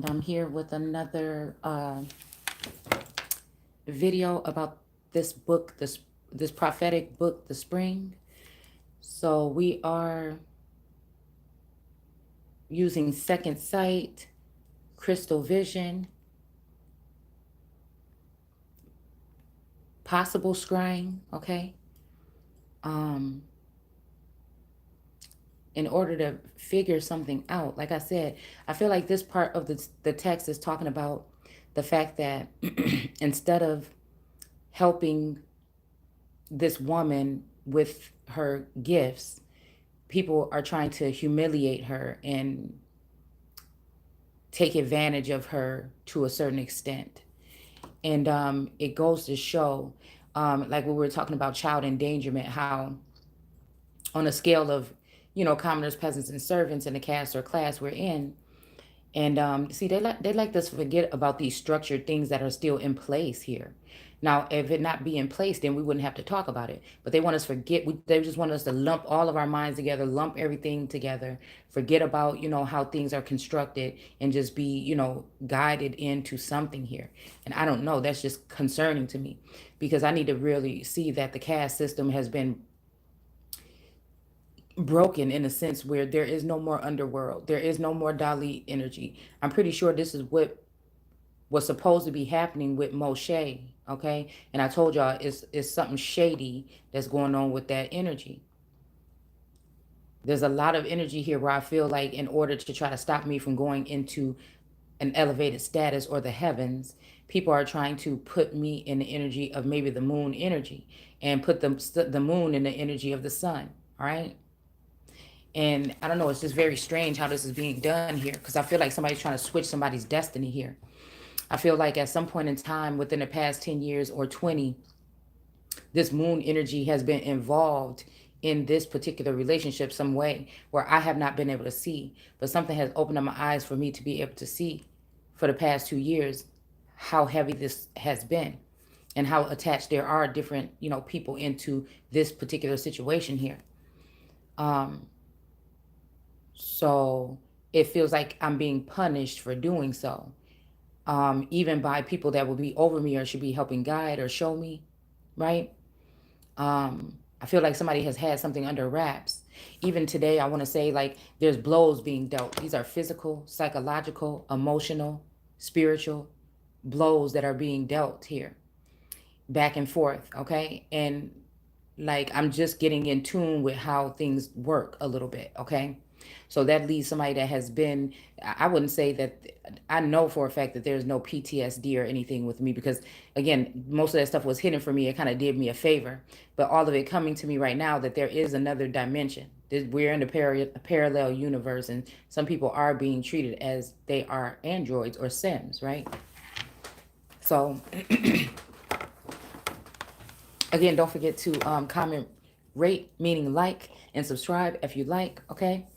and I'm here with another video about this book, this prophetic book, The Spring. So we are using second sight, crystal vision, possible scrying, okay? In order to figure something out. Like I said, I feel like this part of the text is talking about the fact that instead of helping this woman with her gifts, people are trying to humiliate her and take advantage of her to a certain extent. And it goes to show, like we were talking about child endangerment, how on a scale of, commoners, peasants, and servants in the caste or class we're in. And see, they like us to forget about these structured things that are still in place here. Now, if it not be in place, then we wouldn't have to talk about it. But they want us to forget. They just want us to lump all of our minds together, lump everything together, forget about, how things are constructed, and just be, guided into something here. And I don't know. That's just concerning to me, because I need to really see that the caste system has been broken in a sense where there is no more underworld. There is no more Dali energy. I'm pretty sure this is what was supposed to be happening with Moshe, okay? And I told y'all it's something shady that's going on with that energy. There's a lot of energy here where I feel like in order to try to stop me from going into an elevated status or the heavens, people are trying to put me in the energy of maybe the moon energy and put the moon in the energy of the sun, all right? And I don't know, it's just very strange how this is being done here, because I feel like somebody's trying to switch somebody's destiny here. I feel like at some point in time within the past 10 years or 20, this moon energy has been involved in this particular relationship some way where I have not been able to see, but something has opened up my eyes for me to be able to see for the past 2 years how heavy this has been and how attached there are different, people into this particular situation here. So it feels like I'm being punished for doing so, even by people that will be over me or should be helping guide or show me, right? I feel like somebody has had something under wraps. Even today, I want to say, like, there's blows being dealt. These are physical, psychological, emotional, spiritual blows that are being dealt here, back and forth, okay? And like, I'm just getting in tune with how things work a little bit, okay? So that leaves somebody that has been, I wouldn't say that, I know for a fact that there's no PTSD or anything with me, because again, most of that stuff was hidden for me. It kind of did me a favor, but all of it coming to me right now, that there is another dimension. We're in a parallel universe, and some people are being treated as they are androids or Sims, right? So again, don't forget to comment, rate, meaning like, and subscribe if you like, okay?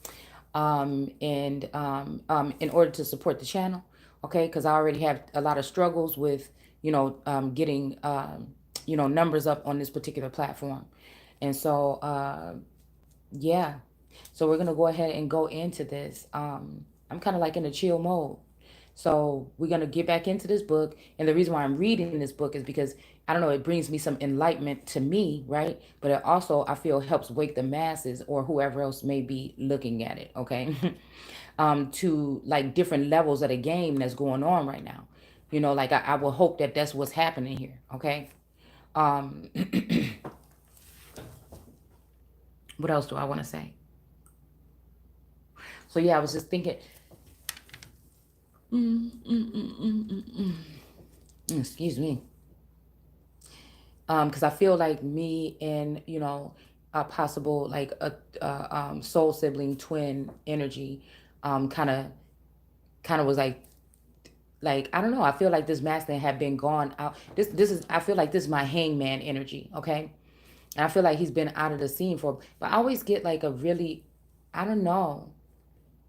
In order to support the channel, okay? Because I already have a lot of struggles with, getting, numbers up on this particular platform. And so, yeah. So we're going to go ahead and go into this. I'm kind of like in a chill mode. So we're going to get back into this book. And the reason why I'm reading this book is because, I don't know, it brings me some enlightenment to me, right? But it also, I feel, helps wake the masses or whoever else may be looking at it, okay? To like different levels of the game that's going on right now. Like I will hope that that's what's happening here, okay? What else do I want to say? So yeah, I was just thinking... Excuse me. Because I feel like me and, a possible, like a soul sibling twin energy, kind of was like, I don't know. I feel like this masculine had been gone out. This is, I feel like this is my hangman energy, okay? And I feel like he's been out of the scene but I always get like a really, I don't know.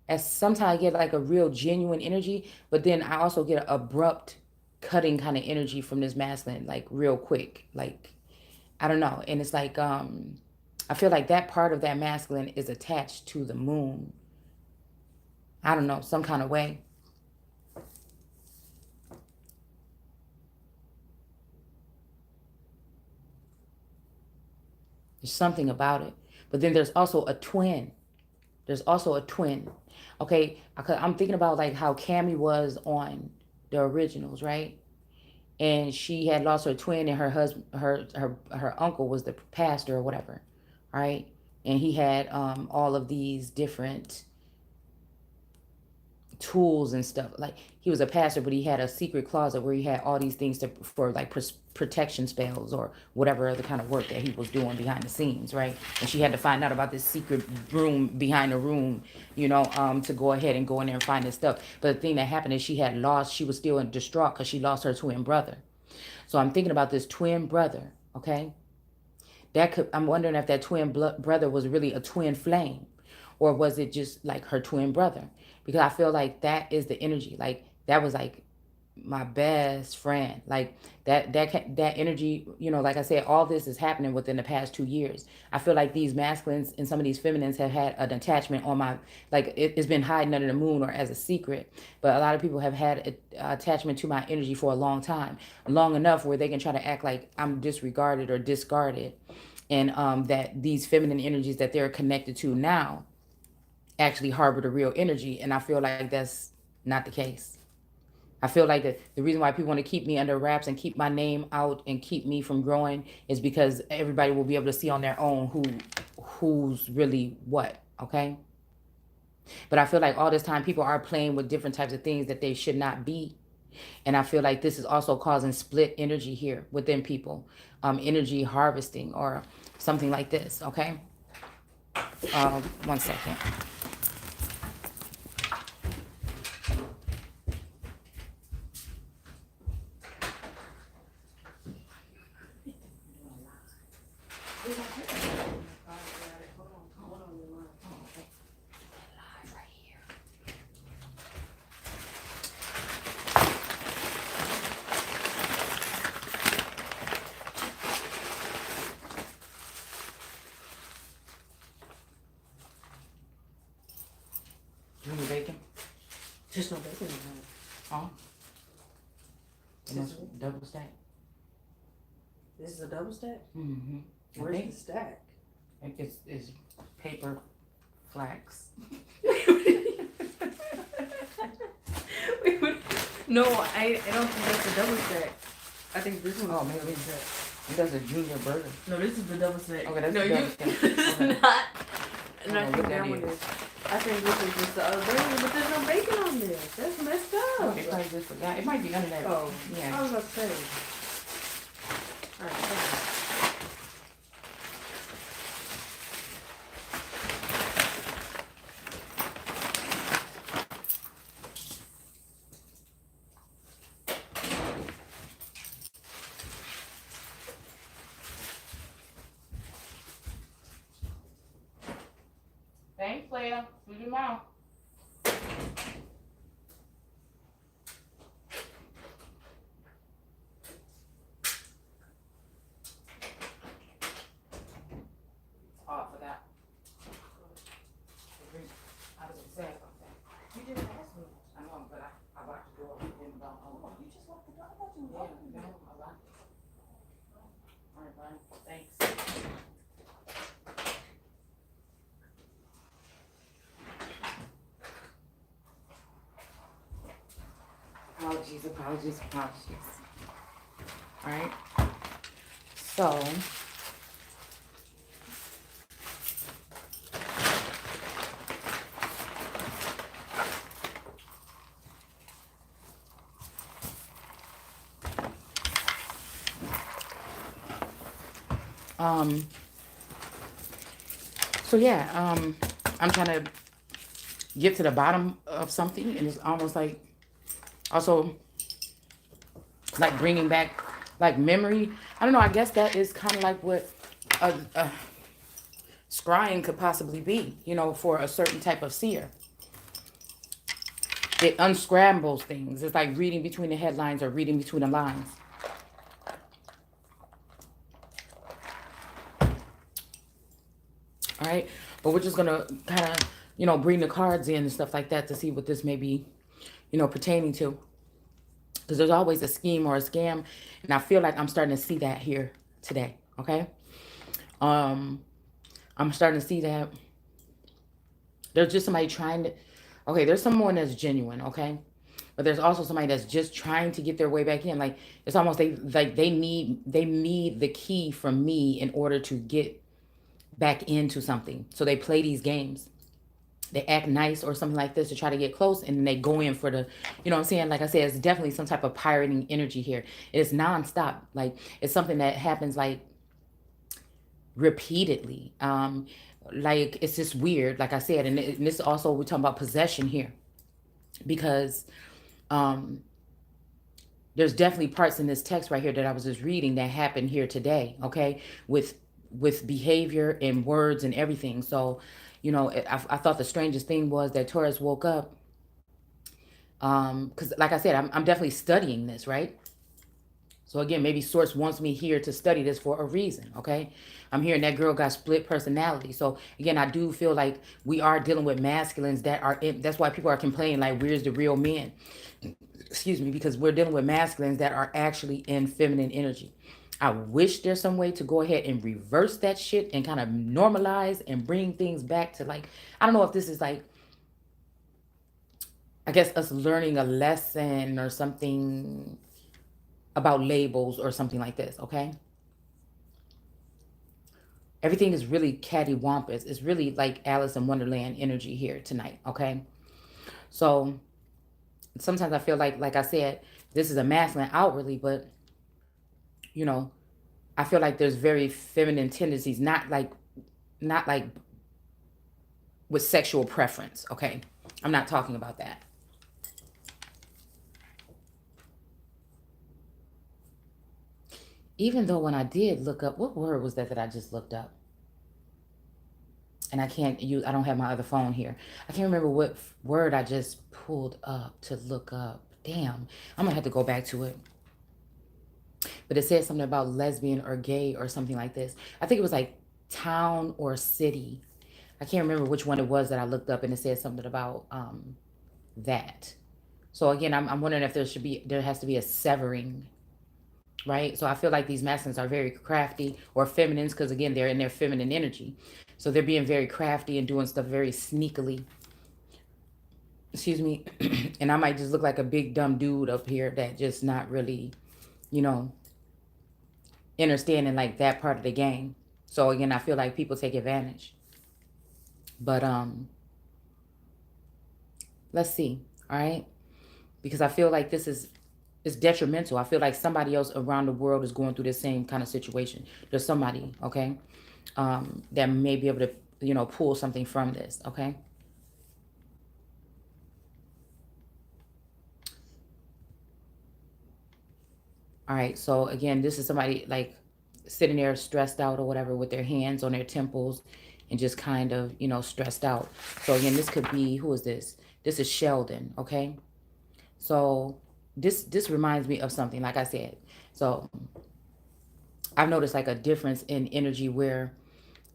As sometimes I get like a real genuine energy, but then I also get an abrupt cutting kind of energy from this masculine, like real quick, like, I don't know. And it's like, I feel like that part of that masculine is attached to the moon. I don't know, some kind of way. There's something about it. But then there's also a twin. There's also a twin. Okay, I'm thinking about like how Cammy was on the originals, right? And she had lost her twin, and her husband, her uncle was the pastor or whatever, right? And he had all of these different tools and stuff. Like, he was a pastor, but he had a secret closet where he had all these things for like protection spells or whatever other kind of work that he was doing behind the scenes, right? And she had to find out about this secret room behind the room, you know, to go ahead and go in there and find this stuff. But the thing that happened is she was still in distraught because she lost her twin brother. So I'm thinking about this twin brother, okay? I'm wondering if that twin brother was really a twin flame, or was it just like her twin brother? Because I feel like that is the energy. Like, that was like my best friend. Like, that energy, you know, like I said, all this is happening within the past 2 years. I feel like these masculines and some of these feminines have had an attachment on my, like, it's been hiding under the moon or as a secret. But a lot of people have had an attachment to my energy for a long time, long enough where they can try to act like I'm disregarded or discarded. And that these feminine energies that they're connected to now actually harbor the real energy. And I feel like that's not the case. I feel like the reason why people want to keep me under wraps and keep my name out and keep me from growing is because everybody will be able to see on their own who's really what, okay? But I feel like all this time people are playing with different types of things that they should not be. And I feel like this is also causing split energy here within people, energy harvesting or something like this, okay? 1 second. You bacon? There's no bacon in that. Oh. Double stack. This is a double stack? Mm-hmm. Where's the stack? It's paper flax. No, I don't think that's a double stack. I think this one is maybe a double stack. That's a junior burger. No, this is the double stack. Okay, that's no, the double stack. It's Okay. not. And I Oh, think look that at one it. is. I think this is just the other burger, but there's no bacon on there. That's messed up. They probably just forgot. It might be under that. Oh, Yeah. I was about to say. Alright, Thanks, Leah. Do your mouth. Oh, for that. I was excited about that. You didn't ask me. I know, but I locked the door. Didn't go home. You just locked the door. I thought you Yeah, opened no, it. I locked it. All right, bye. Thanks. Apologies. All right. So, I'm trying to get to the bottom of something, and it's almost like also like bringing back like memory. I don't know. I guess that is kind of like what scrying could possibly be, you know, for a certain type of seer. It unscrambles things. It's like reading between the headlines or reading between the lines. All right, but we're just gonna kind of, you know, bring the cards in and stuff like that to see what this may be, you know, pertaining to. Because there's always a scheme or a scam, and I feel like I'm starting to see that here today. Okay, I'm starting to see that there's just somebody trying to, okay, there's someone that's genuine, okay? But there's also somebody that's just trying to get their way back in. Like, it's almost they need the key from me in order to get back into something. So they play these games. They act nice or something like this to try to get close, and then they go in for the, you know what I'm saying? Like I said, it's definitely some type of pirating energy here. It's nonstop. Like, it's something that happens like repeatedly. Like, it's just weird, like I said. And this also, we're talking about possession here, because there's definitely parts in this text right here that I was just reading that happened here today, okay, with behavior and words and everything. So, you know, I thought the strangest thing was that Taurus woke up, because like I said, I'm definitely studying this, right? So again, maybe Source wants me here to study this for a reason, okay? I'm hearing that girl got split personality. So again, I do feel like we are dealing with masculines that are in, that's why people are complaining like, where's the real men? Excuse me, because we're dealing with masculines that are actually in feminine energy. I wish there's some way to go ahead and reverse that shit and kind of normalize and bring things back to, like, I don't know if this is like, I guess, us learning a lesson or something about labels or something like this, okay? Everything is really cattywampus. It's really like Alice in Wonderland energy here tonight, okay? So sometimes I feel like I said, this is a masculine outwardly, but, you know, I feel like there's very feminine tendencies, not like with sexual preference, okay? I'm not talking about that. Even though when I did look up, what word was that I just looked up? And I can't use, I don't have my other phone here. I can't remember what word I just pulled up to look up. Damn, I'm gonna have to go back to it. But it said something about lesbian or gay or something like this. I think it was like town or city. I can't remember which one it was that I looked up, and it said something about that. So again, I'm wondering if there has to be a severing, right? So I feel like these masculines are very crafty, or feminines, because again, they're in their feminine energy. So they're being very crafty and doing stuff very sneakily. Excuse me. And I might just look like a big dumb dude up here that just not really, you know, understanding like that part of the game. So again, I feel like people take advantage. But let's see, all right? Because I feel like this is, it's detrimental. I feel like somebody else around the world is going through the same kind of situation. There's somebody, okay, that may be able to, you know, pull something from this, okay? All right, so again, this is somebody like sitting there stressed out or whatever with their hands on their temples and just kind of, you know, stressed out. So again, this could be, who is this? This is Sheldon, okay? So this reminds me of something, like I said. So I've noticed like a difference in energy where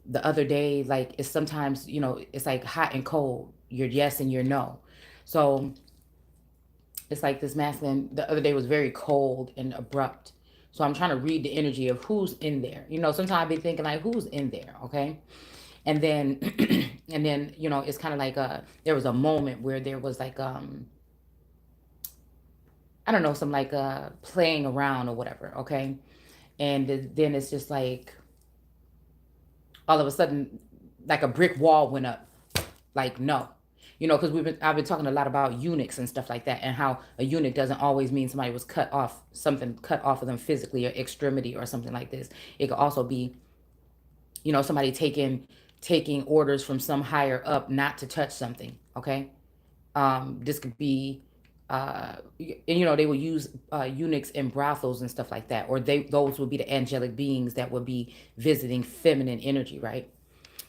the other day, like, it's sometimes, you know, it's like hot and cold. You're yes and you're no. So it's like this masculine the other day was very cold and abrupt. So I'm trying to read the energy of who's in there. You know, sometimes I be thinking like, who's in there, okay? And then, and then, you know, it's kind of like there was a moment where there was like, I don't know, some like playing around or whatever, okay? And then it's just like, all of a sudden, like a brick wall went up. Like, no. You know, because I've been talking a lot about eunuchs and stuff like that, and how a eunuch doesn't always mean somebody was cut off, something cut off of them physically or extremity or something like this. It could also be, you know, somebody taking orders from some higher up not to touch something, okay? This could be, and you know, they will use eunuchs in brothels and stuff like that, or those would be the angelic beings that would be visiting feminine energy, right?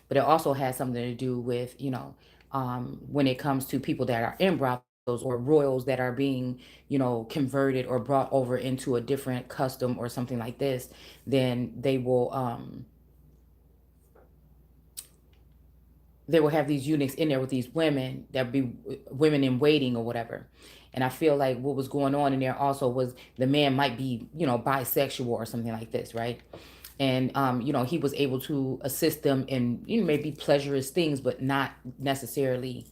But it also has something to do with, you know, when it comes to people that are in brothels or royals that are being, you know, converted or brought over into a different custom or something like this, then they will have these eunuchs in there with these women that be women in waiting or whatever. And I feel like what was going on in there also was the man might be, you know, bisexual or something like this, right? And, you know, he was able to assist them in, you know, maybe pleasurous things, but not necessarily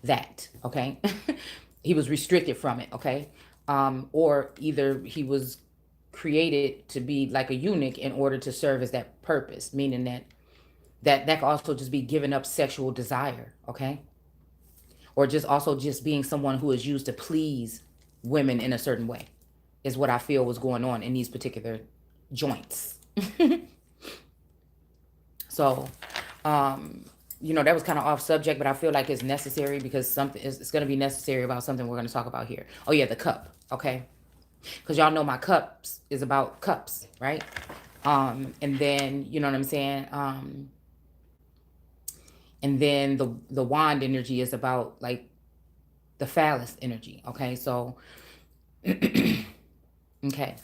that, okay? He was restricted from it, okay? Or either he was created to be like a eunuch in order to serve as that purpose, meaning that could also just be giving up sexual desire, okay? Or just also just being someone who is used to please women in a certain way is what I feel was going on in these particular joints. So, you know, that was kind of off subject, but I feel like it's necessary because something it's going to be necessary about something we're going to talk about here. Oh yeah, the cup, okay? Because y'all know my cups is about cups, right? And then, you know what I'm saying? And then the wand energy is about like the phallus energy, okay? So, okay.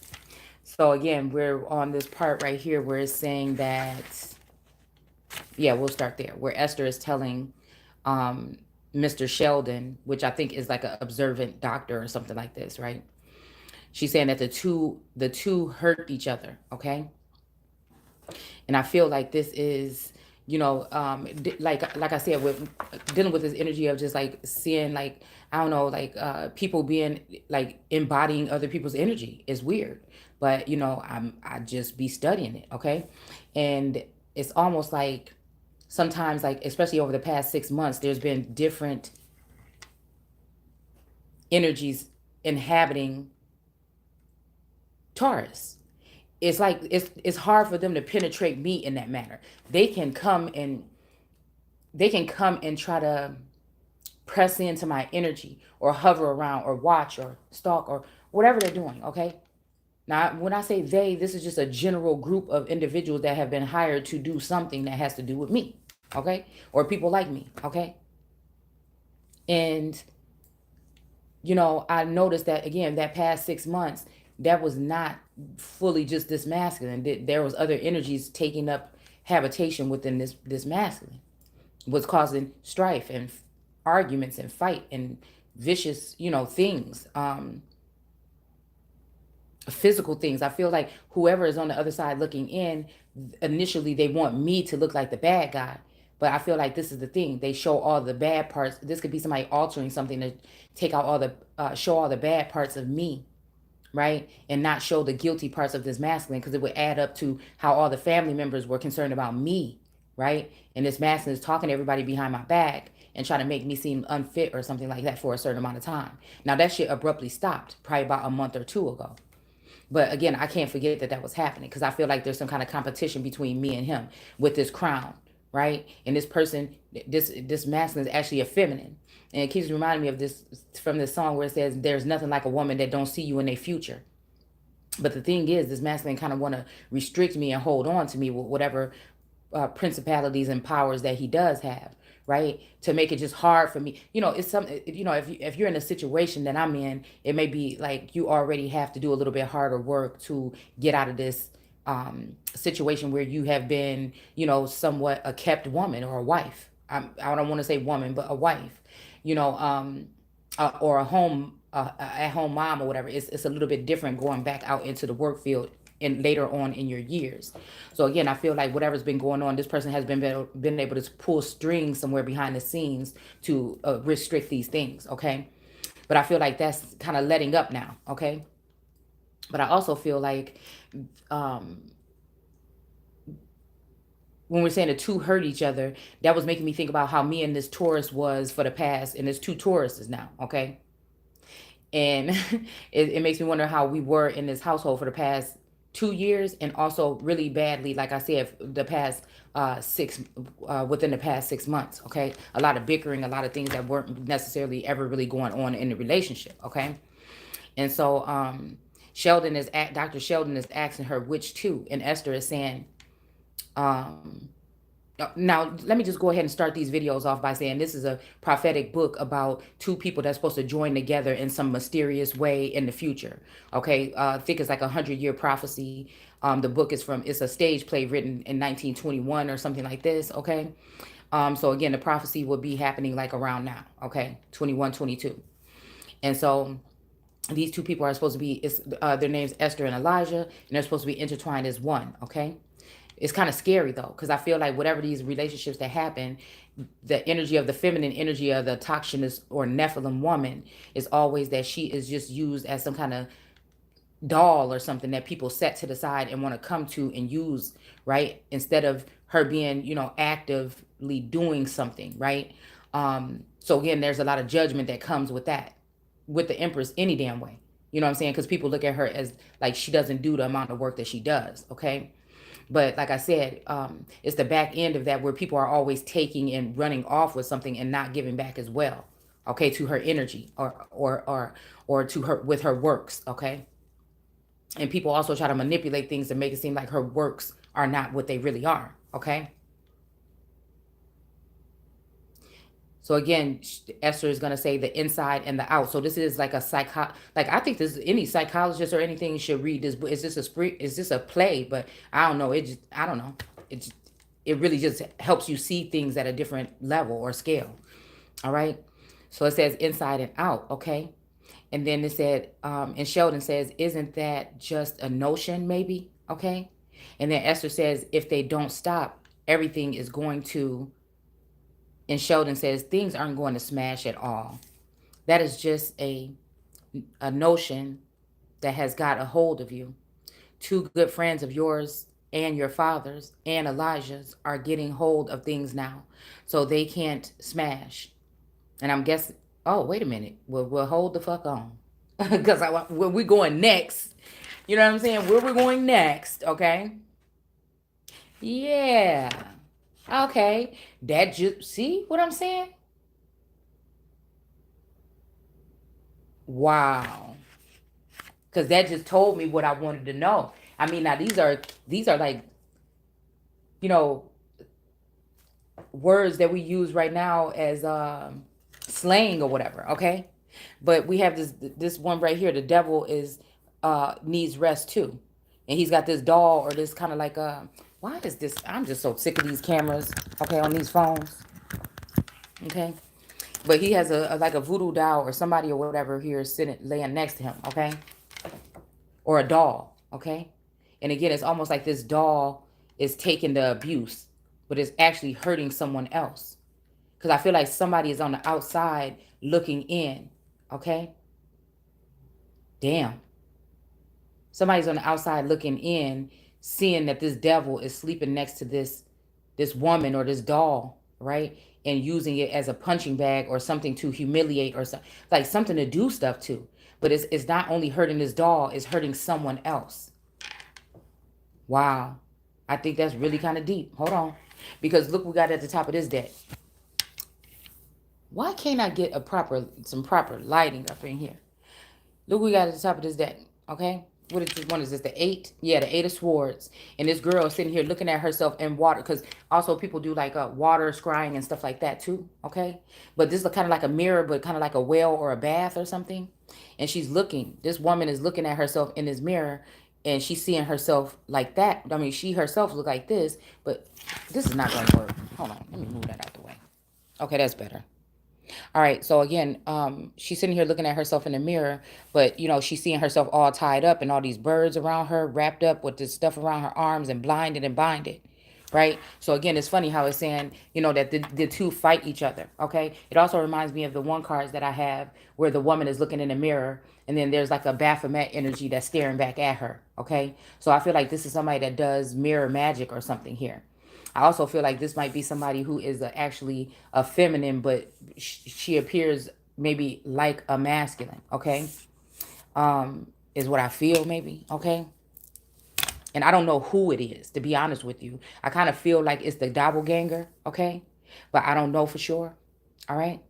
So again, we're on this part right here where it's saying that, yeah, we'll start there, where Esther is telling Mr. Sheldon, which I think is like an observant doctor or something like this, right? She's saying that the two hurt each other, okay? And I feel like this is, you know, like I said, with dealing with this energy of just like seeing like, I don't know, like people being like embodying other people's energy is weird. But you know, I just be studying it, okay? And it's almost like sometimes, like especially over the past 6 months, there's been different energies inhabiting Taurus. It's like it's hard for them to penetrate me in that manner. They can come and try to press into my energy or hover around or watch or stalk or whatever they're doing, okay? Now, when I say they, this is just a general group of individuals that have been hired to do something that has to do with me, okay? Or people like me, okay? And, you know, I noticed that, again, that past 6 months, that was not fully just this masculine. There was other energies taking up habitation within this masculine. Was causing strife and arguments and fight and vicious, you know, things. Physical things. I feel like whoever is on the other side looking in, initially they want me to look like the bad guy. But I feel like this is the thing. They show all the bad parts. This could be somebody altering something to take out all the, show all the bad parts of me, right? And not show the guilty parts of this masculine, because it would add up to how all the family members were concerned about me, right? And this masculine is talking to everybody behind my back and trying to make me seem unfit or something like that for a certain amount of time. Now that shit abruptly stopped probably about a month or two ago. But again, I can't forget that was happening, because I feel like there's some kind of competition between me and him with this crown, right? And this person, this masculine is actually a feminine. And it keeps reminding me of this from this song where it says, there's nothing like a woman that don't see you in their future. But the thing is, this masculine kind of want to restrict me and hold on to me with whatever principalities and powers that he does have, right? To make it just hard for me. You know, it's something, you know, if you're in a situation that I'm in, it may be like you already have to do a little bit harder work to get out of this situation where you have been, you know, somewhat a kept woman or a wife. I don't want to say woman, but a wife, you know, or a home, at-home mom or whatever. It's a little bit different going back out into the work field and later on in your years. So again, I feel like whatever's been going on, this person has been able to pull strings somewhere behind the scenes to restrict these things, okay? But I feel like that's kind of letting up now, okay? But I also feel like when we're saying the two hurt each other, that was making me think about how me and this Taurus was for the past, and there's two Tauruses now, okay? And it makes me wonder how we were in this household for the past 2 years, and also really badly, like I said, the past within the past 6 months, okay? A lot of bickering, a lot of things that weren't necessarily ever really going on in the relationship, okay? And so Dr. Sheldon is asking her which two, and Esther is saying, now, let me just go ahead and start these videos off by saying this is a prophetic book about two people that's supposed to join together in some mysterious way in the future. Okay, I think it's like 100-year prophecy. The book is it's a stage play written in 1921 or something like this. Okay, so again, the prophecy will be happening like around now. Okay, 21, 22, and so these two people are supposed to be. Their names Esther and Elijah, and they're supposed to be intertwined as one. Okay. It's kind of scary though, because I feel like whatever these relationships that happen, the energy of the feminine energy of the toxinous or Nephilim woman is always that she is just used as some kind of doll or something that people set to the side and want to come to and use, right? Instead of her being, you know, actively doing something, right? So again, there's a lot of judgment that comes with that, with the Empress any damn way. You know what I'm saying? Because people look at her as like she doesn't do the amount of work that she does, okay? But like I said, it's the back end of that where people are always taking and running off with something and not giving back as well, okay, to her energy or to her with her works, okay? And people also try to manipulate things to make it seem like her works are not what they really are, okay? So again, Esther is going to say the inside and the out. So this is like a like I think this any psychologist or anything should read this book. Is this a play? But I don't know. I don't know. It really just helps you see things at a different level or scale. All right. So it says inside and out. Okay. And then it said, and Sheldon says, isn't that just a notion maybe? Okay. And then Esther says, if they don't stop, everything is going to, and Sheldon says, things aren't going to smash at all. That is just a notion that has got a hold of you. Two good friends of yours and your father's and Elijah's are getting hold of things now. So they can't smash. And I'm guessing, oh, wait a minute. We'll hold the fuck on. Because where we going next, you know what I'm saying? Where we're going next, okay? Yeah. Okay. That just, see what I'm saying? Wow. Because that just told me what I wanted to know. I mean, now these are like, you know, words that we use right now as slang or whatever, okay? But we have this one right here. The devil is needs rest too. And he's got this doll or this kind of like why is this? I'm just so sick of these cameras, okay, on these phones. Okay. But he has a like a voodoo doll or somebody or whatever here sitting laying next to him, okay? Or a doll, okay? And again, it's almost like this doll is taking the abuse, but it's actually hurting someone else. Because I feel like somebody is on the outside looking in, okay? Damn. Somebody's on the outside looking in, seeing that this devil is sleeping next to this woman or this doll, right? And using it as a punching bag or something to humiliate or like something to do stuff to. But it's not only hurting this doll, it's hurting someone else. Wow. I think that's really kind of deep. Hold on. Because look, we got at the top of this deck. Why can't I get some proper lighting up in here? Look, we got at the top of this deck, okay? What is this one? Is this the 8? Yeah, the 8 of Swords. And this girl is sitting here looking at herself in water. Because also people do like water scrying and stuff like that too, okay? But this is kind of like a mirror, but kind of like a well or a bath or something. And she's looking. This woman is looking at herself in this mirror. And she's seeing herself like that. I mean, she herself look like this. But this is not going to work. Hold on. Let me move that out the way. Okay, that's better. All right. So again, she's sitting here looking at herself in the mirror, but you know, she's seeing herself all tied up and all these birds around her, wrapped up with this stuff around her arms and blinded and binded. Right. So again, it's funny how it's saying, you know, that the two fight each other. Okay. It also reminds me of the one cards that I have where the woman is looking in the mirror and then there's like a Baphomet energy that's staring back at her. Okay. So I feel like this is somebody that does mirror magic or something here. I also feel like this might be somebody who is actually a feminine, but she appears maybe like a masculine, okay? Is what I feel maybe, okay? And I don't know who it is, to be honest with you. I kind of feel like it's the doppelganger, okay? But I don't know for sure, all right?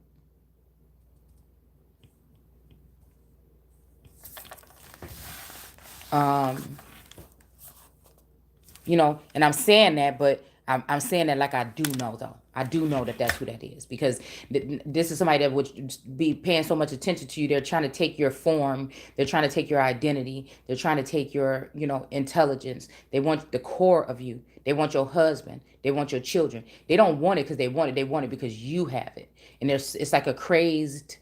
You know, and I'm saying that, but I'm saying that like I do know, though. I do know that that's who that is. Because this is somebody that would be paying so much attention to you. They're trying to take your form. They're trying to take your identity. They're trying to take your, you know, intelligence. They want the core of you. They want your husband. They want your children. They don't want it because they want it. They want it because you have it. And it's like a crazed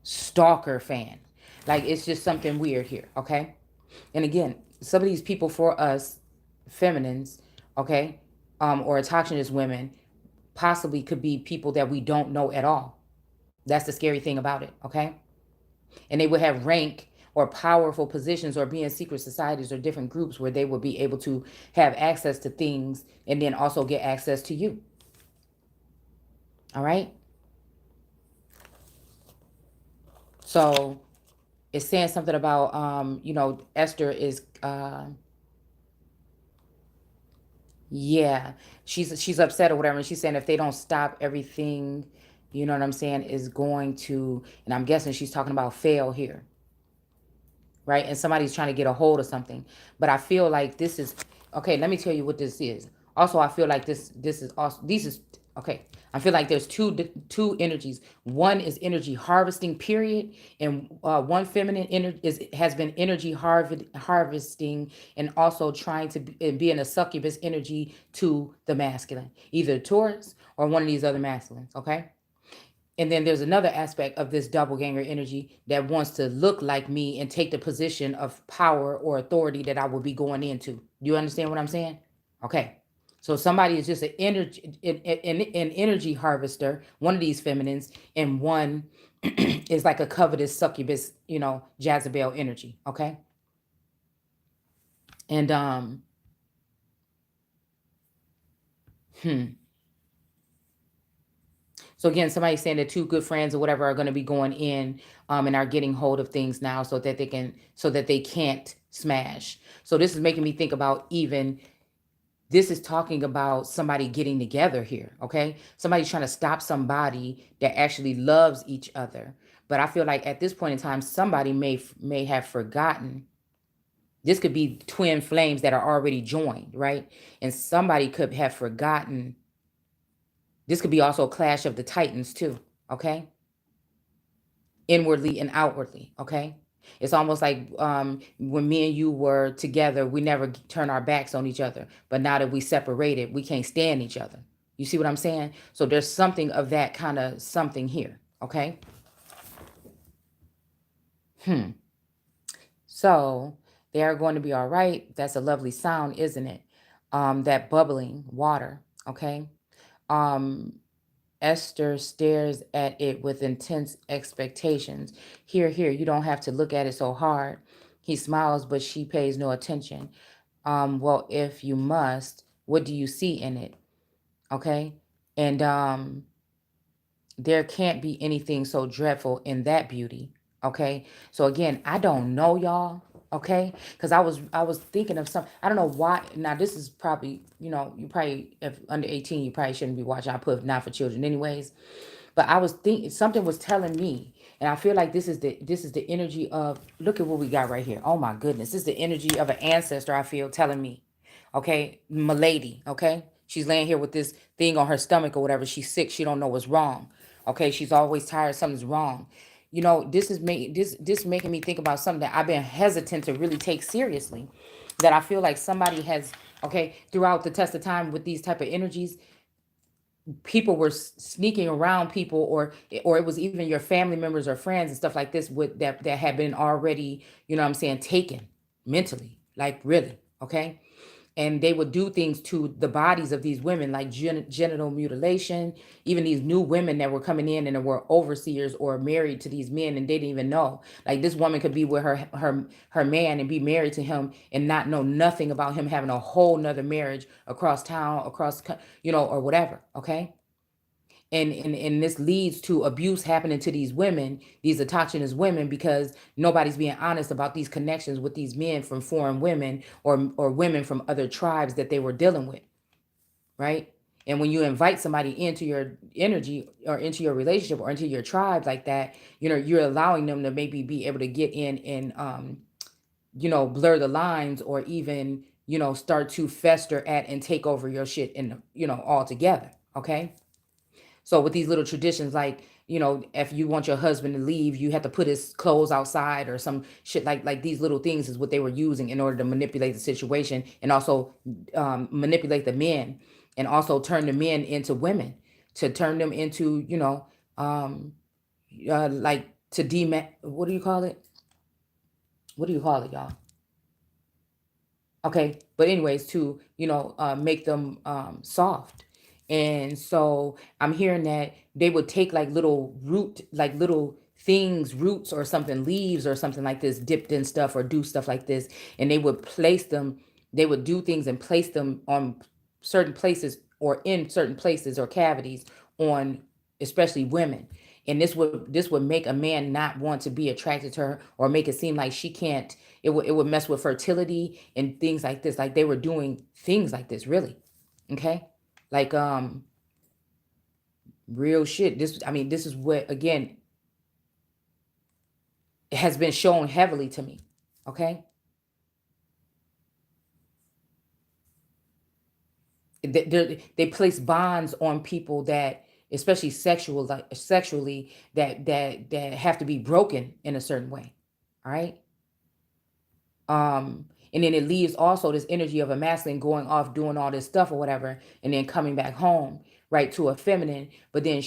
stalker fan. Like, it's just something weird here, okay? And again, some of these people for us, feminines, okay, or autochthonous women, possibly could be people that we don't know at all. That's the scary thing about it, okay? And they would have rank or powerful positions or be in secret societies or different groups where they would be able to have access to things and then also get access to you. All right? So it's saying something about, Esther is, yeah, she's upset or whatever. And she's saying if they don't stop everything, you know what I'm saying, is going to, and I'm guessing she's talking about fail here. Right? And somebody's trying to get a hold of something. But I feel like this is, okay, let me tell you what this is. Also, I feel like this is also, okay. I feel like there's two energies. One is energy harvesting, period. And one feminine energy has been energy harvesting and also trying to be in a succubus energy to the masculine, either Taurus or one of these other masculines, okay? And then there's another aspect of this doppelganger energy that wants to look like me and take the position of power or authority that I will be going into. Do you understand what I'm saying? Okay. So somebody is just an energy harvester, one of these feminines, and one is like a covetous succubus, Jezebel energy. Okay. And So again, somebody's saying that two good friends or whatever are going to be going in and are getting hold of things now so that they can't smash. So this is making me think about, even this is talking about somebody getting together here. Okay. Somebody's trying to stop somebody that actually loves each other. But I feel like at this point in time, somebody may have forgotten. This could be twin flames that are already joined, right? And somebody could have forgotten. This could be also a clash of the titans too, okay? Inwardly and outwardly, okay? It's almost like when me and you were together, we never turn our backs on each other. But now that we separated, we can't stand each other. You see what I'm saying? So there's something of that kind of something here, okay? So they are going to be all right. That's a lovely sound, isn't it? That bubbling water, okay? Esther stares at it with intense expectations. Here, you don't have to look at it so hard. He smiles, but she pays no attention. Well, if you must, what do you see in it? Okay. And there can't be anything so dreadful in that beauty. Okay. So again, I don't know, y'all. Okay. Because I was thinking of some, I don't know why. Now this is probably, you probably, if under 18, you probably shouldn't be watching. I put not for children anyways. But I was thinking, something was telling me, and I feel like this is the energy of, look at what we got right here. Oh my goodness. This is the energy of an ancestor, I feel, telling me. Okay. Milady. Okay. She's laying here with this thing on her stomach or whatever. She's sick. She don't know what's wrong. Okay. She's always tired. Something's wrong. This is this making me think about something that I've been hesitant to really take seriously. That I feel like somebody has, okay, throughout the test of time with these type of energies, people were sneaking around people, or it was even your family members or friends and stuff like this with that had been already, what I'm saying, taken mentally, like really, okay? And they would do things to the bodies of these women, like genital mutilation. Even these new women that were coming in and were overseers or married to these men and they didn't even know. Like this woman could be with her man and be married to him and not know nothing about him having a whole nother marriage across town, or whatever. Okay. And this leads to abuse happening to these women, these autochthonous women, because nobody's being honest about these connections with these men from foreign women or women from other tribes that they were dealing with, right? And when you invite somebody into your energy or into your relationship or into your tribe like that, you're allowing them to maybe be able to get in and blur the lines, or even start to fester at and take over your shit and altogether. Okay. So with these little traditions, like, if you want your husband to leave, you have to put his clothes outside or some shit, like these little things is what they were using in order to manipulate the situation, and also manipulate the men, and also turn the men into women, to turn them into, like to what do you call it? What do you call it, y'all? Okay. But anyways, to, make them soft. And so I'm hearing that they would take like little things, roots or something, leaves or something like this, dipped in stuff or do stuff like this. And they would do things and place them on certain places or in certain places or cavities on especially women. And this would make a man not want to be attracted to her, or make it seem like she can't. It would mess with fertility and things like this. Like they were doing things like this, really. Okay. Like real shit. This is what, again, has been shown heavily to me. Okay. They place bonds on people that, especially sexually, that have to be broken in a certain way. All right. And then it leaves also this energy of a masculine going off doing all this stuff or whatever, and then coming back home, right, to a feminine. But then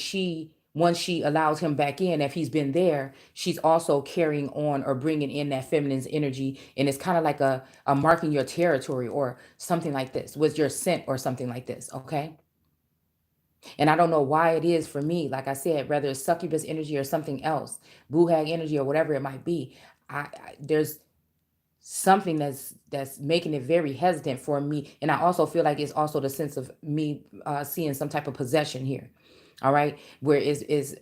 once she allows him back in, if he's been there, she's also carrying on or bringing in that feminine's energy. And it's kind of like a marking your territory or something like this, was your scent or something like this. Okay. And I don't know why it is for me, like I said, whether it's succubus energy or something else, boohag energy or whatever it might be. There's something that's making it very hesitant for me. And I also feel like it's also the sense of me seeing some type of possession here. All right. Where it's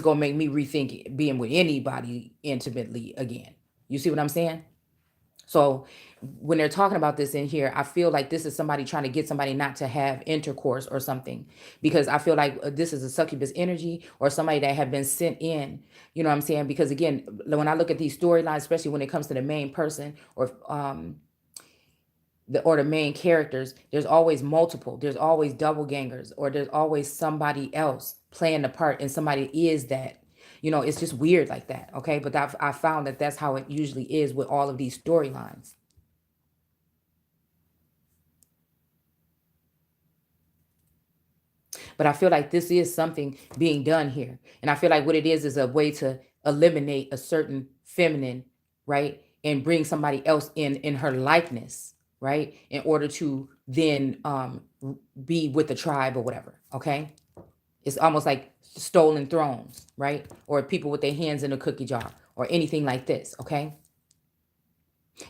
going to make me rethink being with anybody intimately again. You see what I'm saying? So when they're talking about this in here, I feel like this is somebody trying to get somebody not to have intercourse or something, because I feel like this is a succubus energy or somebody that have been sent in. You know what I'm saying? Because again, when I look at these storylines, especially when it comes to the main person or the main characters, there's always multiple. There's always double gangers, or there's always somebody else playing the part, and somebody is that. It's just weird like that. Okay, but I found that that's how it usually is with all of these storylines. But I feel like this is something being done here. And I feel like what it is a way to eliminate a certain feminine, right? And bring somebody else in her likeness, right? In order to then be with the tribe or whatever. Okay. It's almost like stolen thrones, right? Or people with their hands in a cookie jar or anything like this. Okay.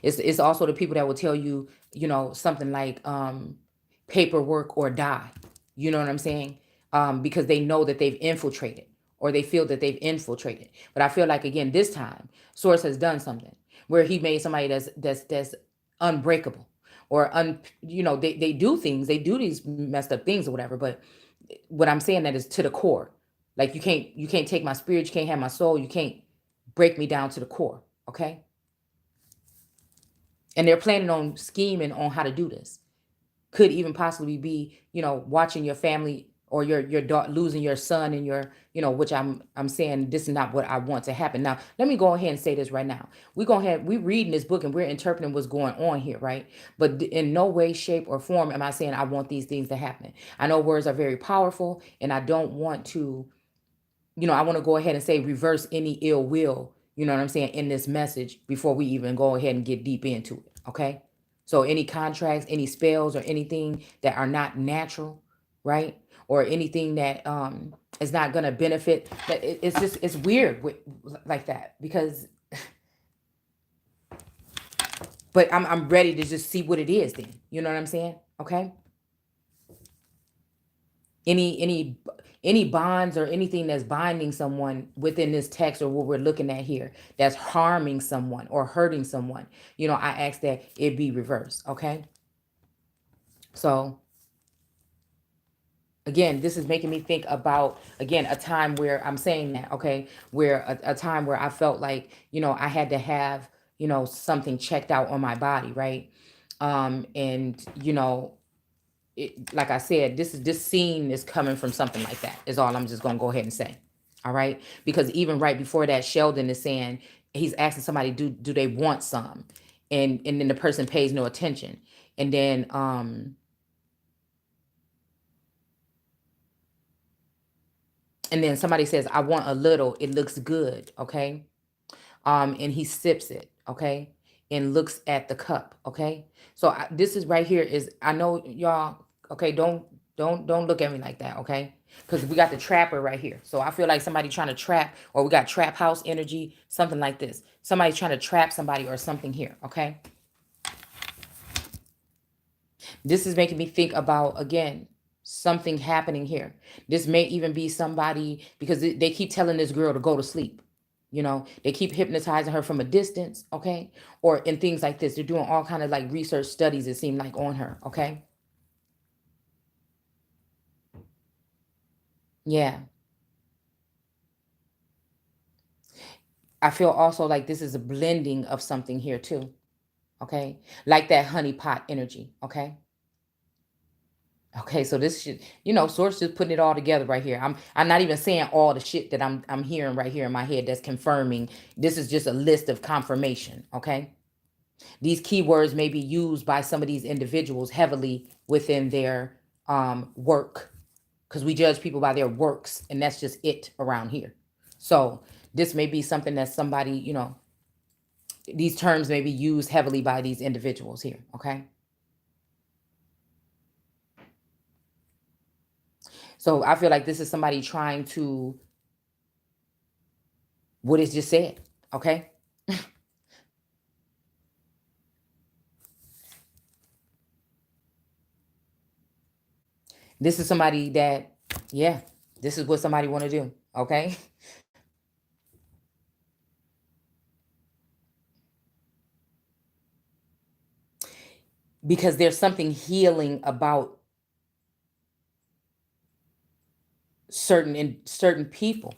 It's also the people that will tell you, something like paperwork or die. You know what I'm saying? Because they know that they've infiltrated, or they feel that they've infiltrated. But I feel like, again, this time Source has done something where he made somebody that's unbreakable, or they do things, they do these messed up things or whatever. But what I'm saying, that is to the core. Like you can't take my spirit, you can't have my soul, you can't break me down to the core. Okay. And they're planning on scheming on how to do this. Could even possibly be, watching your family or your daughter losing your son, and which I'm saying this is not what I want to happen. Now, let me go ahead and say this right now. We reading this book and we're interpreting what's going on here, right? But in no way, shape, or form am I saying I want these things to happen. I know words are very powerful, and I don't want to, I want to go ahead and say reverse any ill will, you know what I'm saying, in this message before we even go ahead and get deep into it. Okay. So any contracts, any spells, or anything that are not natural, right? Or anything that is not going to benefit, that it's weird like that, because but I'm ready to just see what it is then. You know what I'm saying? Okay. Any bonds or anything that's binding someone within this text or what we're looking at here that's harming someone or hurting someone, I ask that it be reversed. Okay. So again, this is making me think about, again, a time where I'm saying that, okay, where a time where I felt like, I had to have, something checked out on my body, right? And like I said, this scene is coming from something like that, is all I'm just gonna go ahead and say. All right. Because even right before that, Sheldon is saying, he's asking somebody, do they want some? And then the person pays no attention. And then somebody says, I want a little, it looks good. Okay. And he sips it. Okay. and looks at the cup. Okay. So this is right here is, I know y'all, okay, don't look at me like that. Okay. Because we got the trapper right here. So I feel like somebody trying to trap, or we got trap house energy, something like this. Somebody's trying to trap somebody or something here. Okay. This is making me think about, again, something happening here. This may even be somebody, because they keep telling this girl to go to sleep. You know, they keep hypnotizing her from a distance, okay? Or in things like this. They're doing all kind of like research studies, it seemed like, on her, okay? Yeah. I feel also like this is a blending of something here too, okay? Like that honeypot energy, okay? Okay, so this shit, you know, source just putting it all together right here. I'm not even saying all the shit that I'm hearing right here in my head that's confirming. This is just a list of confirmation, okay? These keywords may be used by some of these individuals heavily within their work, because we judge people by their works, and that's just it around here. So this may be something that somebody, you know, these terms may be used heavily by these individuals here, okay? So I feel like this is somebody trying to, what is just said, okay? This is somebody that, yeah, this is what somebody want to do, okay? Because there's something healing about certain people.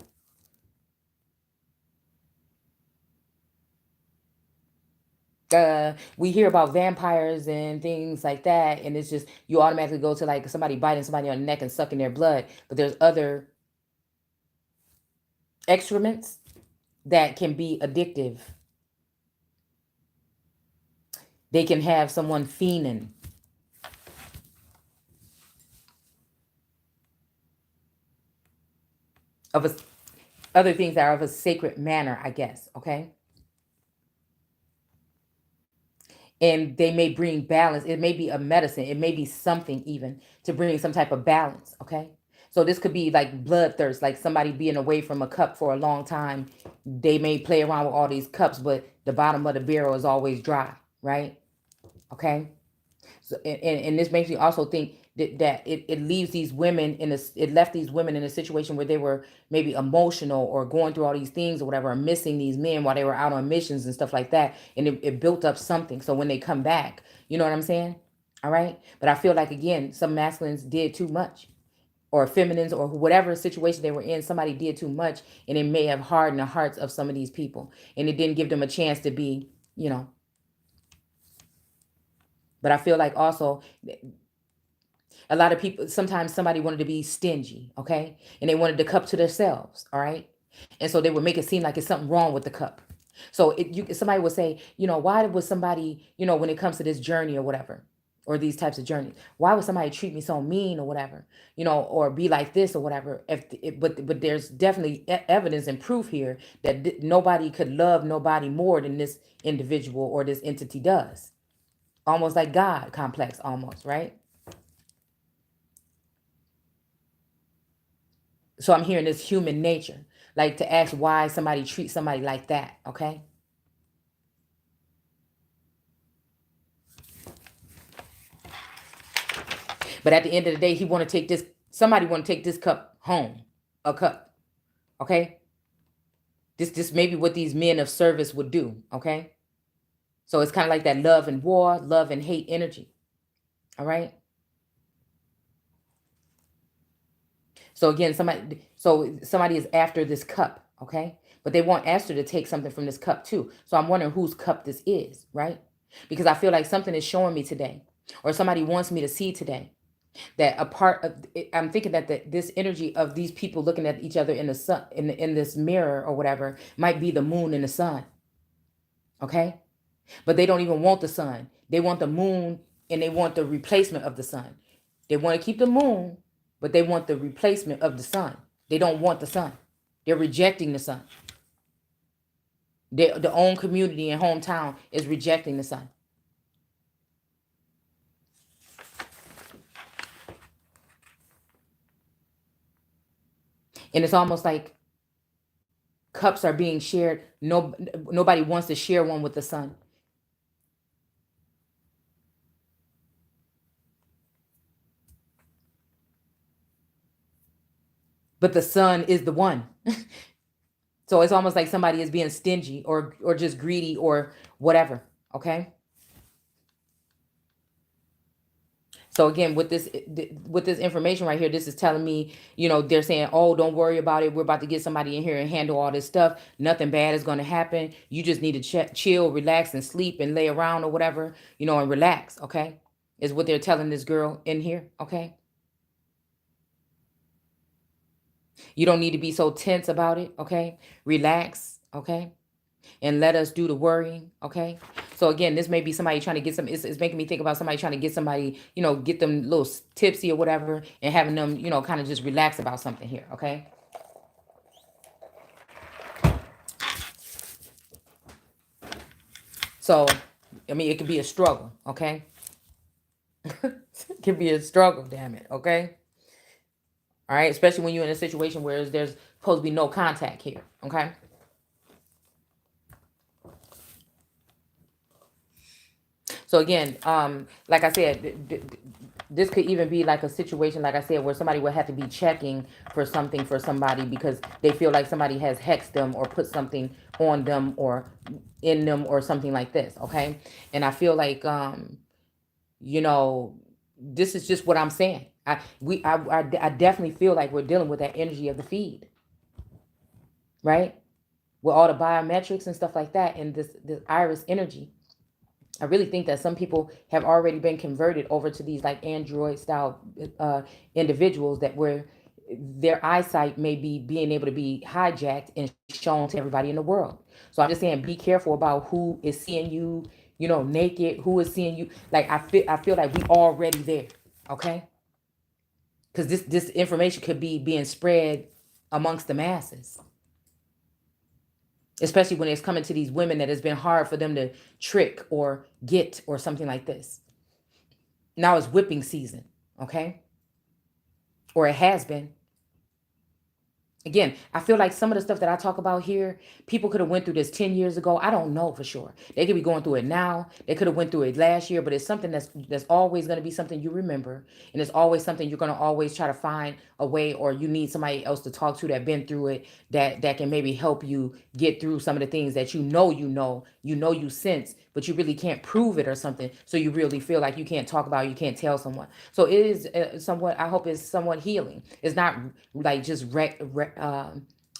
We hear about vampires and things like that, and it's just, you automatically go to like somebody biting somebody on the neck and sucking their blood. But there's other excrements that can be addictive. They can have someone fiending. Other things that are of a sacred manner, I guess, okay? And they may bring balance. It may be a medicine. It may be something even to bring some type of balance, okay? So this could be like bloodthirst, like somebody being away from a cup for a long time. They may play around with all these cups, but the bottom of the barrel is always dry, right? Okay? So, and this makes me also think that it leaves these women it left these women in a situation where they were maybe emotional or going through all these things or whatever, or missing these men while they were out on missions and stuff like that. And it built up something. So when they come back, you know what I'm saying? All right. But I feel like, again, some masculines did too much, or feminines, or whatever situation they were in, somebody did too much, and it may have hardened the hearts of some of these people. And it didn't give them a chance to be, you know. But I feel like also a lot of people, sometimes somebody wanted to be stingy, okay? And they wanted the cup to themselves, all right? And so they would make it seem like it's something wrong with the cup. So somebody would say, you know, why would somebody, you know, when it comes to this journey or whatever, or these types of journeys, why would somebody treat me so mean or whatever, you know, or be like this or whatever? But there's definitely evidence and proof here that nobody could love nobody more than this individual or this entity does. Almost like God complex, almost, right? So I'm hearing this human nature, like to ask why somebody treats somebody like that, okay? But at the end of the day, somebody want to take this cup home, a cup, okay? This may be what these men of service would do, okay? So it's kind of like that love and war, love and hate energy, all right? So again, somebody is after this cup, okay? But they want Esther to take something from this cup too. So I'm wondering whose cup this is, right? Because I feel like something is showing me today, or somebody wants me to see today, that a part of I'm thinking that this energy of these people looking at each other in the sun, in this mirror or whatever, might be the moon and the sun, okay? But they don't even want the sun. They want the moon, and they want the replacement of the sun. They want to keep the moon, but they want the replacement of the sun. They don't want the sun. They're rejecting the sun. The own community and hometown is rejecting the sun. And it's almost like cups are being shared. Nobody wants to share one with the sun. But the sun is the one. So it's almost like somebody is being stingy or just greedy or whatever. Okay. So again, with this information right here, this is telling me, they're saying, oh, don't worry about it. We're about to get somebody in here and handle all this stuff. Nothing bad is going to happen. You just need to chill, relax, and sleep and lay around or whatever, and relax. Okay. Is what they're telling this girl in here. Okay. You don't need to be so tense about it. Okay. Relax. Okay. And let us do the worrying. Okay. So again, this may be somebody trying to get it's making me think about somebody trying to get somebody, get them a little tipsy or whatever and having them, kind of just relax about something here. Okay. So, I mean, it could be a struggle. Okay. It could be a struggle, damn it. Okay. All right. Especially when you're in a situation where there's supposed to be no contact here. Okay. So again, like I said, this could even be like a situation, like I said, where somebody would have to be checking for something for somebody because they feel like somebody has hexed them or put something on them or in them or something like this. Okay. And I feel like, this is just what I'm saying. I definitely feel like we're dealing with that energy of the feed, right? With all the biometrics and stuff like that, and this iris energy. I really think that some people have already been converted over to these like Android style individuals that where their eyesight may be being able to be hijacked and shown to everybody in the world. So I'm just saying, be careful about who is seeing you, naked, who is seeing you. Like I feel like we already there, okay? Because this information could be being spread amongst the masses, especially when it's coming to these women that has been hard for them to trick or get or something like this. Now it's whipping season, okay? Or it has been. Again, I feel like some of the stuff that I talk about here, people could have went through this 10 years ago. I don't know for sure. They could be going through it now. They could have went through it last year, but it's something that's always going to be something you remember. And it's always something you're going to always try to find a way, or you need somebody else to talk to that been through it, that can maybe help you get through some of the things that you sense, but you really can't prove it or something. So you really feel like you can't talk about it, you can't tell someone. So it is somewhat, I hope it's somewhat healing. It's not like just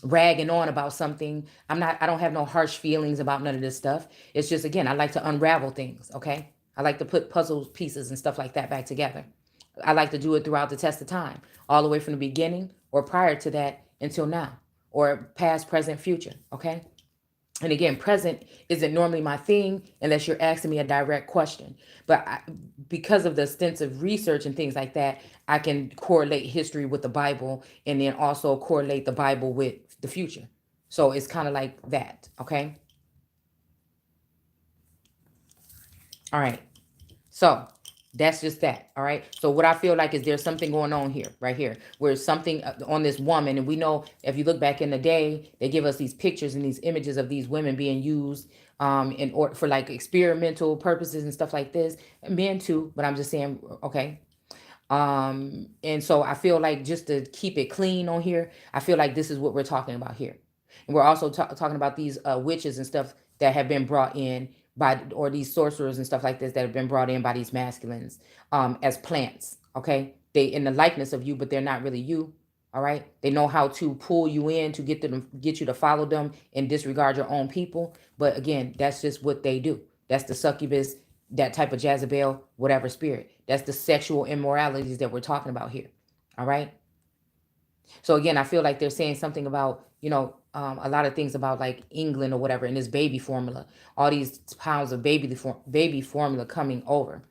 ragging on about something. I don't have no harsh feelings about none of this stuff. It's just, again, I like to unravel things. Okay. I like to put puzzle pieces and stuff like that back together. I like to do it throughout the test of time, all the way from the beginning or prior to that until now, or past, present, future. Okay. And again, present isn't normally my thing unless you're asking me a direct question. But because of the extensive research and things like that, I can correlate history with the Bible and then also correlate the Bible with the future. So it's kind of like that. Okay. All right. So that's just that. All right. So what I feel like is there's something going on here, right here, where something on this woman. And we know if you look back in the day, they give us these pictures and these images of these women being used in order for like experimental purposes and stuff like this. And men too, but I'm just saying, okay. And so I feel like, just to keep it clean on here, I feel like this is what we're talking about here. And we're also talking about these witches and stuff that have been brought in by, or these sorcerers and stuff like this that have been brought in by these masculines as plants. Okay. They in the likeness of you, but they're not really you. All right. They know how to pull you in to get you to follow them and disregard your own people. But again, that's just what they do. That's the succubus, that type of Jezebel, whatever spirit. That's the sexual immoralities that we're talking about here. All right. So again, I feel like they're saying something about, a lot of things about like England or whatever, and this baby formula, all these pounds of baby formula coming over.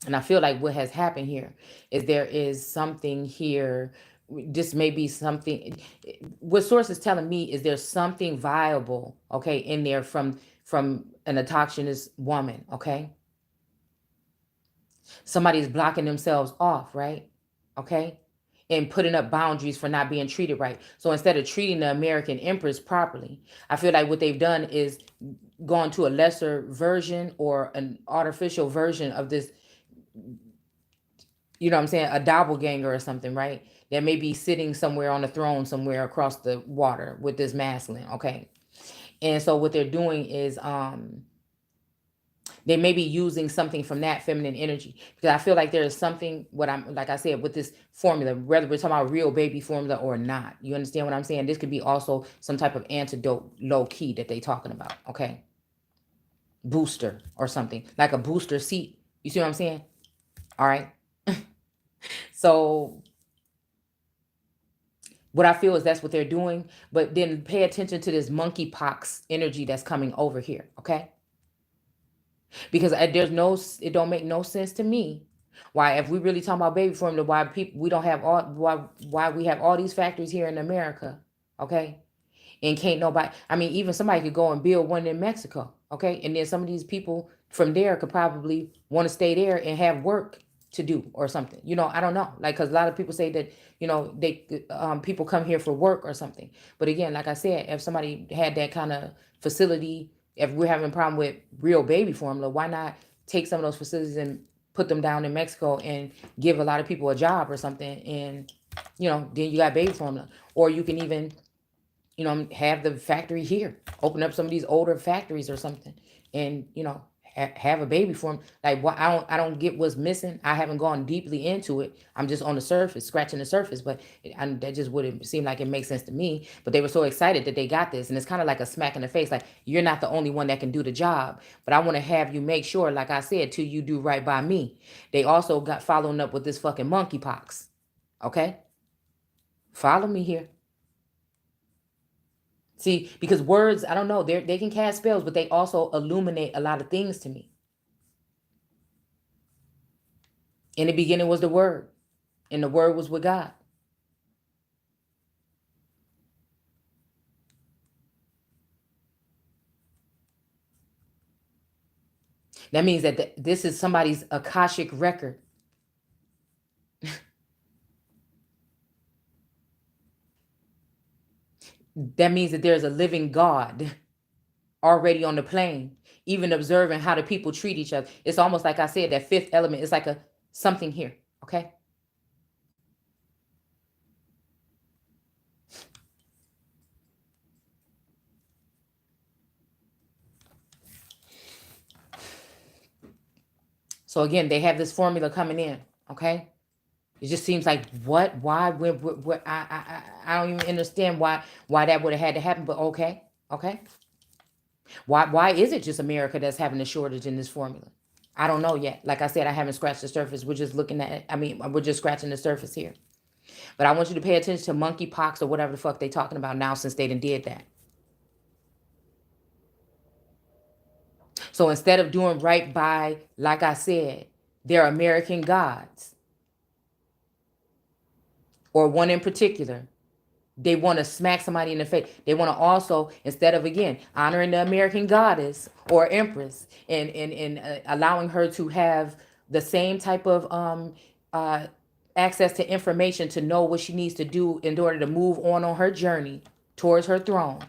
And I feel like what has happened here is there is something here this may be something. What source is telling me is there's something viable, okay, in there from an autochthonous woman, okay. Somebody's blocking themselves off, right? Okay. And putting up boundaries for not being treated right. So instead of treating the American Empress properly, I feel like what they've done is gone to a lesser version or an artificial version of this, you know what I'm saying, a doppelganger or something, right? That may be sitting somewhere on a throne somewhere across the water with this masculine, okay? And so what they're doing is they may be using something from that feminine energy, because I feel like there is something, what I'm, like I said, with this formula, whether we're talking about real baby formula or not, you understand what I'm saying? This could be also some type of antidote, low key, that they talking about, okay? Booster or something, like a booster seat. You see what I'm saying? All right. So what I feel is that's what they're doing, but then pay attention to this monkeypox energy that's coming over here, okay? Because it don't make no sense to me why, if we really talking about baby formula, why people, we don't have all, why we have all these factories here in America, okay? And can't nobody, I mean, even somebody could go and build one in Mexico, okay? And then some of these people from there could probably want to stay there and have work to do or something. You know, I don't know. Like, because a lot of people say that, you know, they people come here for work or something. But again, like I said, if somebody had that kind of facility, if we're having a problem with real baby formula, why not take some of those facilities and put them down in Mexico and give a lot of people a job or something? And, you know, then you got baby formula. Or you can even, you know, have the factory here, open up some of these older factories or something, and, you know, have a baby form. Like, what, I don't get what's missing. I haven't gone deeply into it. I'm just on the surface, scratching the surface, but that just wouldn't seem like it makes sense to me. But they were so excited that they got this, and it's kind of like a smack in the face. Like, you're not the only one that can do the job, but I want to have you make sure, like I said, till you do right by me. They also got following up with this fucking monkeypox. Okay, follow me here. See, because words, I don't know, they can cast spells, but they also illuminate a lot of things to me. In the beginning was the Word, and the Word was with God. That means that this is somebody's Akashic record. That means that there's a living God already on the plane, even observing how the people treat each other. It's almost like I said, that fifth element is like a something here, okay? So again, they have this formula coming in, okay? It just seems like, what, why, when I don't even understand why that would have had to happen. But okay, why is it just America that's having a shortage in this formula? I don't know yet. Like I said, I haven't scratched the surface. We're just looking at it. I mean, we're just scratching the surface here. But I want you to pay attention to monkeypox or whatever the fuck they talking about now, since they done did that. So instead of doing right by, like I said, their American gods, or one in particular, they want to smack somebody in the face. They want to also, instead of, again, honoring the American goddess or empress, and allowing her to have the same type of access to information to know what she needs to do in order to move on her journey towards her throne,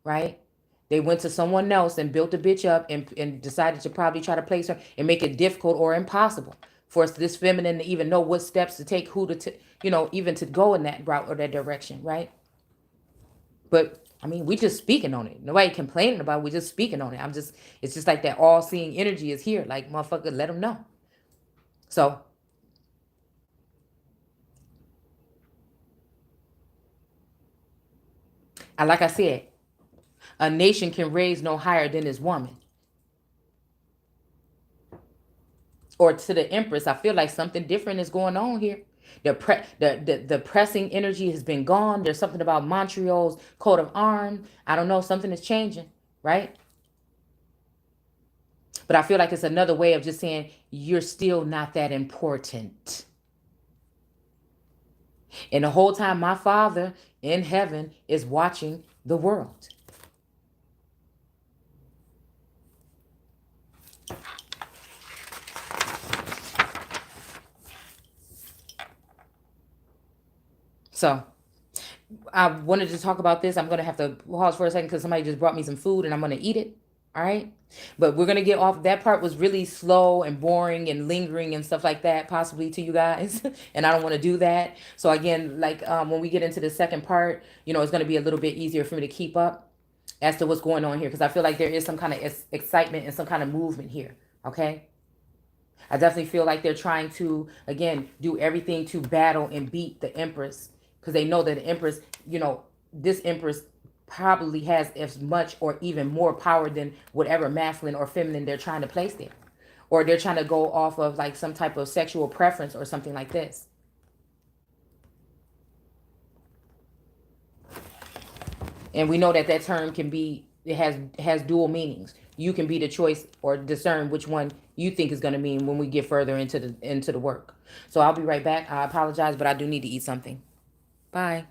right? They went to someone else and built the bitch up, and decided to probably try to place her and make it difficult or impossible for this feminine to even know what steps to take, who to, you know, even to go in that route or that direction, right? But I mean, we just speaking on it. Nobody complaining about it. We just speaking on it. It's just like that all-seeing energy is here. Like, motherfucker, let them know. So, like I said, a nation can raise no higher than this woman. Or to the empress, I feel like something different is going on here. The pressing energy has been gone. There's something about Montreal's coat of arms. I don't know, something is changing, right? But I feel like it's another way of just saying, you're still not that important. And the whole time my Father in heaven is watching the world. So I wanted to talk about this. I'm going to have to pause for a second because somebody just brought me some food and I'm going to eat it. All right. But we're going to get off. That part was really slow and boring and lingering and stuff like that, possibly to you guys. And I don't want to do that. So again, like when we get into the second part, you know, it's going to be a little bit easier for me to keep up as to what's going on here. Because I feel like there is some kind of excitement and some kind of movement here. Okay. I definitely feel like they're trying to, again, do everything to battle and beat the Empress. Because they know that the Empress, you know, this Empress probably has as much or even more power than whatever masculine or feminine they're trying to place there. Or they're trying to go off of like some type of sexual preference or something like this. And we know that that term can be, it has dual meanings. You can be the choice or discern which one you think is going to mean when we get further into the work. So I'll be right back. I apologize, but I do need to eat something. Bye.